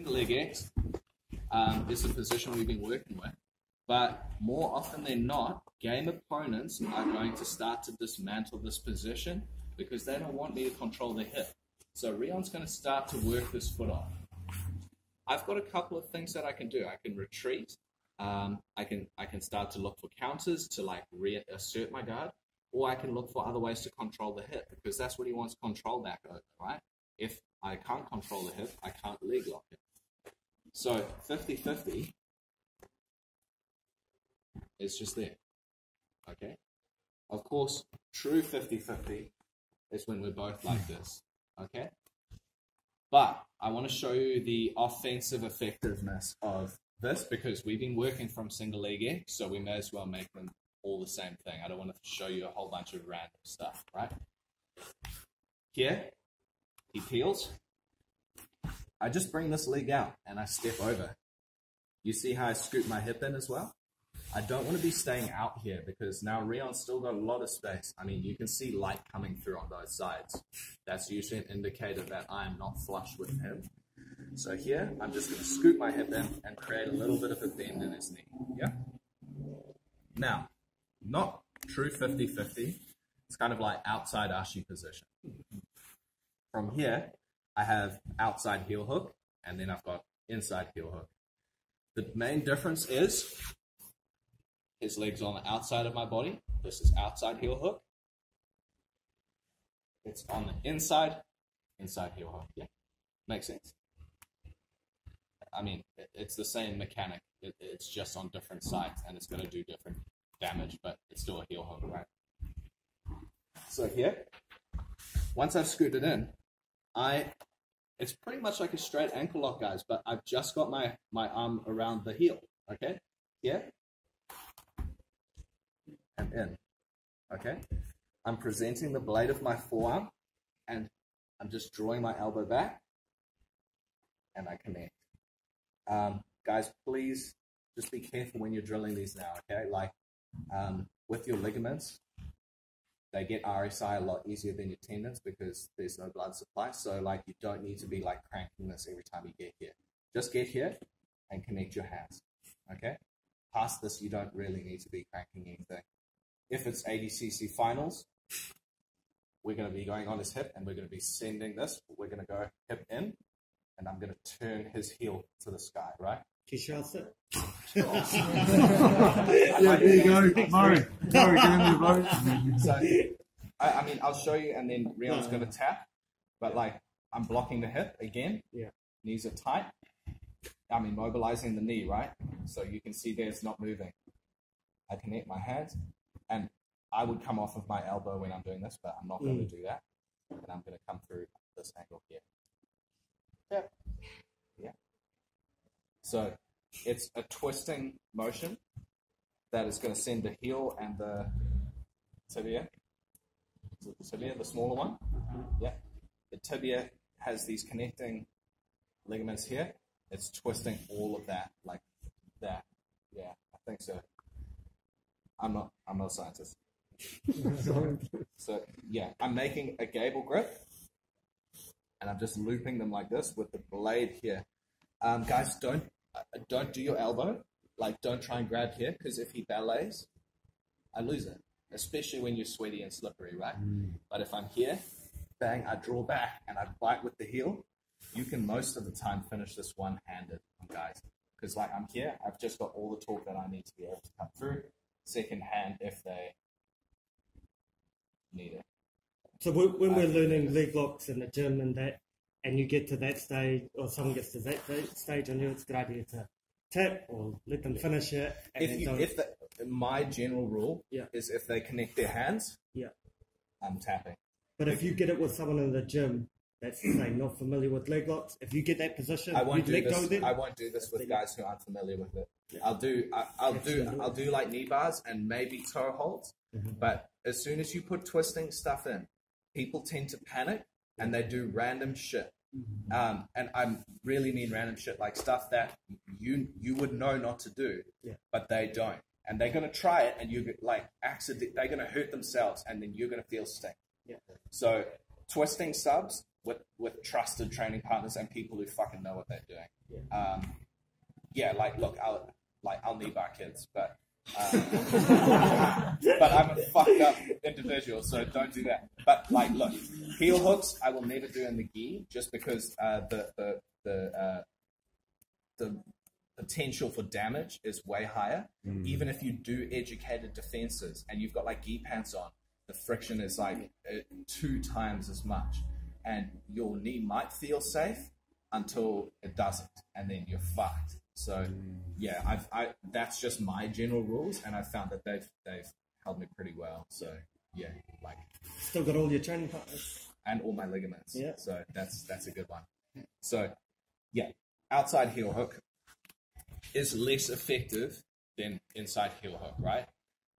single leg X is the position we've been working with. But more often than not, game opponents are going to start to dismantle this position because they don't want me to control the hip. So Rion's going to start to work this foot off. I've got a couple of things that I can do. I can retreat. I can start to look for counters to like reassert my guard, or I can look for other ways to control the hip because that's what he wants control back over, right? If I can't control the hip, I can't leg lock it. So 50-50 is just there, okay? Of course, true 50-50 is when we're both like this, okay? But I want to show you the offensive effectiveness of this because we've been working from single leg X, so we may as well make them all the same thing. I don't want to show you a whole bunch of random stuff, right? Here, he peels. I just bring this leg out and I step over. You see how I scoop my hip in as well? I don't want to be staying out here because now Rion's still got a lot of space. I mean, you can see light coming through on both sides. That's usually an indicator that I am not flush with him. So here, I'm just going to scoop my hip in and create a little bit of a bend in his knee. Yeah? Now, not true 50-50. It's kind of like outside Ashi position. From here, I have outside heel hook, and then I've got inside heel hook. The main difference is his leg's on the outside of my body. This is outside heel hook. It's on the inside heel hook. Yeah, makes sense. I mean, it's the same mechanic. It's just on different sides, and it's going to do different damage, but it's still a heel hook, right? So here, once I've scooted in, it's pretty much like a straight ankle lock, guys, but I've just got my arm around the heel, okay? Here, and in, okay? I'm presenting the blade of my forearm, and I'm just drawing my elbow back, and I connect. Guys, please just be careful when you're drilling these now, okay? Like, with your ligaments, they get RSI a lot easier than your tendons because there's no blood supply. So, like, you don't need to be, like, cranking this every time you get here. Just get here and connect your hands, okay? Past this, you don't really need to be cranking anything. If it's ADCC finals, we're going to be going on his hip and we're going to be sending this. We're going to go hip in, and I'm going to turn his heel to the sky, right? Yeah, there you go. Murray, get in there, bro. So, I mean, I'll show you, and then Rion's going to tap, but like, I'm blocking the hip again. Yeah. Knees are tight. I'm immobilizing the knee, right? So you can see there it's not moving. I connect my hands, and I would come off of my elbow when I'm doing this, but I'm not going to do that. And I'm going to come through this angle here. Yep. Yeah. So it's a twisting motion that is going to send the heel and the tibia. Is it the tibia, the smaller one? Yeah. The tibia has these connecting ligaments here. It's twisting all of that like that. Yeah, I think so. I'm not a scientist. So yeah, I'm making a gable grip, and I'm just looping them like this with the blade here. Guys, don't do your elbow. Like, don't try and grab here, because if he ballets, I lose it. Especially when you're sweaty and slippery, right? But if I'm here, bang, I draw back and I bite with the heel. You can most of the time finish this one-handed, guys. Because like I'm here, I've just got all the torque that I need to be able to come through. Second hand if they need it. So when we're learning leg locks in the gym and you get to that stage, or someone gets to that stage, I knew it's a good idea to tap or let them finish it. My general rule is if they connect their hands, I'm tapping. But if you get it with someone in the gym that's say not familiar with leg locks, if you get that position, I won't do this with guys who aren't familiar with it. Yeah. I'll do like knee bars and maybe toe holds. But as soon as you put twisting stuff in, people tend to panic and they do random shit. And I really mean random shit, like stuff that you would know not to do, but they don't. And they're gonna try it, and they're gonna hurt themselves, and then you're gonna feel sting. So twisting subs with trusted training partners and people who fucking know what they're doing. Yeah, like look, I'll knee bar kids, but but I'm a fucked up individual, so don't do that. But like, look, heel hooks I will never do in the gi, just because the potential for damage is way higher. Even if you do educated defenses and you've got like gi pants on, the friction is like 2 times as much, and your knee might feel safe until it doesn't, and then you're fucked. So yeah, that's just my general rules, and I've found that they've held me pretty well. So yeah, like Still got all your training partners. and all my ligaments. Yeah. So that's a good one. So yeah, outside heel hook is less effective than inside heel hook, right?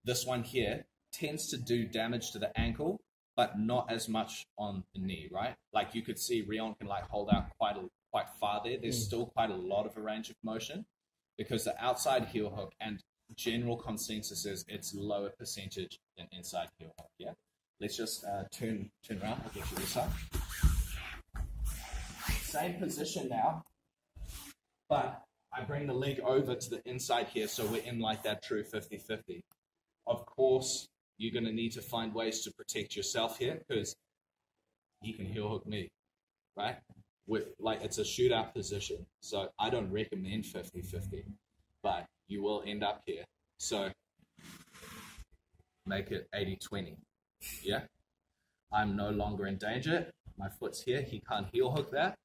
This one here tends to do damage to the ankle, but not as much on the knee, right? Like you could see Rion can like hold out quite far there. There's still quite a lot of a range of motion, because the outside heel hook and general consensus is it's lower percentage than inside heel hook. Yeah. Let's just turn around. I'll get you this side. Same position now, but I bring the leg over to the inside here, so we're in like that true 50-50. Of course, you're going to need to find ways to protect yourself here, because he can heel hook me, right? Like it's a shootout position, so I don't recommend 50-50, but you will end up here. So make it 80-20. Yeah, I'm no longer in danger. My foot's here. He can't heel hook that,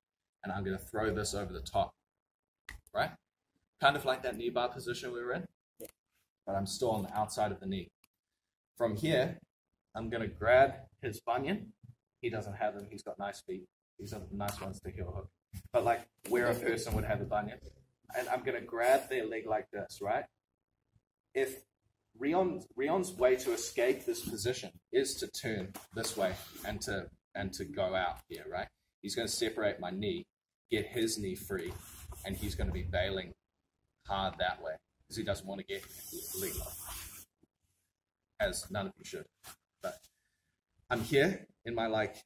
and I'm going to throw this over the top, right? Kind of like that knee bar position we were in, but I'm still on the outside of the knee. From here, I'm going to grab his bunion. He doesn't have them. He's got nice feet. These are nice ones to heel hook. But like where a person would have a bunion. And I'm going to grab their leg like this, right? If Rion's way to escape this position is to turn this way and to go out here, right? He's going to separate my knee, get his knee free, and he's going to be bailing hard that way because he doesn't want to get leg lock, as none of you should. But I'm here in my like,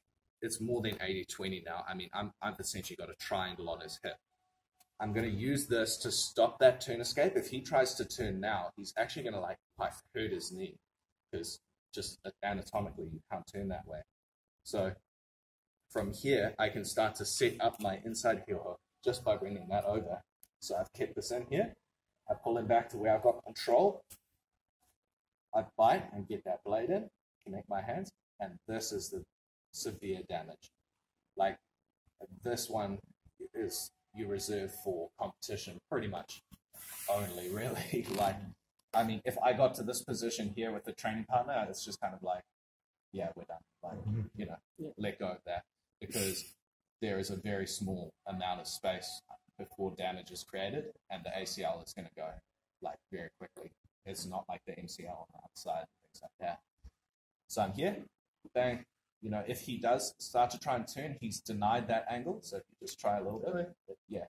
it's more than 80-20 now. I mean, I've essentially got a triangle on his hip. I'm going to use this to stop that turn escape. If he tries to turn now, he's actually going to like hurt his knee, because just anatomically you can't turn that way. So from here, I can start to set up my inside heel hook just by bringing that over. So I've kept this in here. I pull him back to where I've got control. I bite and get that blade in, connect my hands, and this is the severe damage. Like this one is you reserve for competition pretty much only, really. Like, I mean, if I got to this position here with a training partner, it's just kind of like, yeah, we're done. Like, you know, let go of that, because there is a very small amount of space before damage is created, and the ACL is going to go like very quickly. It's not like the MCL on the outside, things like that. So I'm here, bang. You know, if he does start to try and turn, he's denied that angle. So if you just try a little bit, yeah.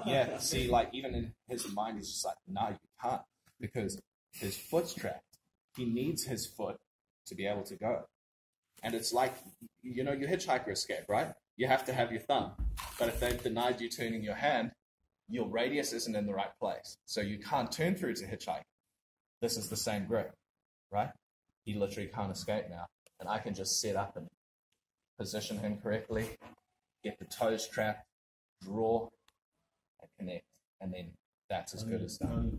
Yeah, see, like even in his mind, he's just like, no, you can't, because his foot's trapped. He needs his foot to be able to go. And it's like, you know, your hitchhiker escape, right? You have to have your thumb. But if they've denied you turning your hand, your radius isn't in the right place. So you can't turn through to hitchhike. This is the same grip, right? He literally can't escape now. And I can just set up and position him correctly, get the toes trapped, draw, and connect. And then that's as good as done.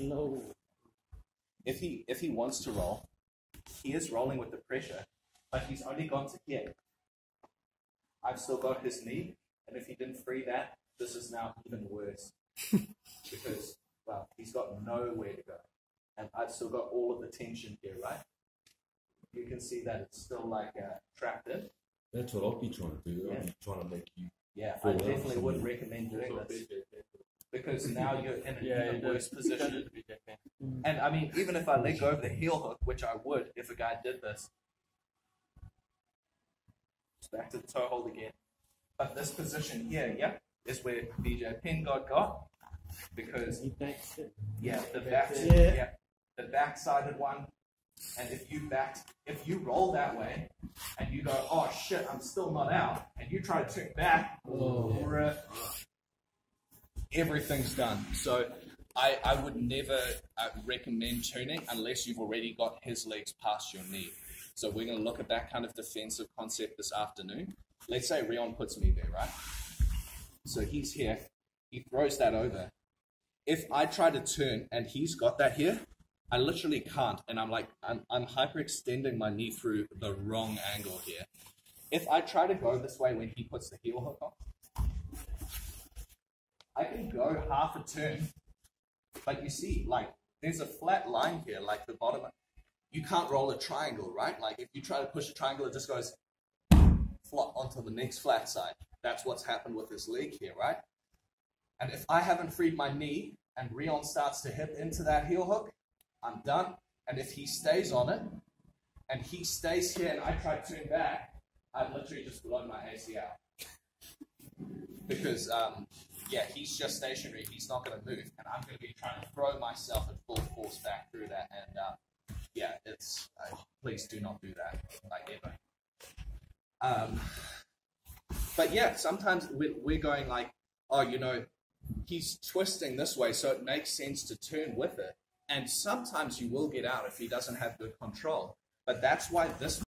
No. If he wants to roll, he is rolling with the pressure, but he's only gone to here. I've still got his knee, and if he didn't free that, this is now even worse. Because, well, he's got nowhere to go. And I've still got all of the tension here, right? You can see that it's still like trapped in. That's what I'll be trying to do. Yeah. I'm trying to make you. Yeah, I definitely would recommend doing this, because now you're in an even worse position. And I mean, even if I let go of the heel hook, which I would if a guy did this, it's back to the toe hold again. But this position here, yeah, is where BJ Penn got, because yeah, the back, the back-sided one And if you roll that way, and you go, oh shit, I'm still not out, and you try to turn back, everything's done. So I would never recommend turning unless you've already got his legs past your knee. So we're going to look at that kind of defensive concept this afternoon. Let's say Rion puts me there, right? So he's here. He throws that over. If I try to turn and he's got that here, I literally can't. And I'm hyperextending my knee through the wrong angle here. If I try to go this way when he puts the heel hook on, I can go half a turn. But you see, like, there's a flat line here, like the bottom. You can't roll a triangle, right? Like, if you try to push a triangle, it just goes flop onto the next flat side. That's what's happened with his leg here, right? And if I haven't freed my knee and Rion starts to hit into that heel hook, I'm done. And if he stays on it and he stays here and I try to turn back, I've literally just blown my ACL. Because, yeah, he's just stationary. He's not going to move. And I'm going to be trying to throw myself at full force back through that. And, yeah, it's, please do not do that, like, ever. But, yeah, sometimes we're going like, oh, you know, he's twisting this way, so it makes sense to turn with it. And sometimes you will get out if he doesn't have good control. But that's why this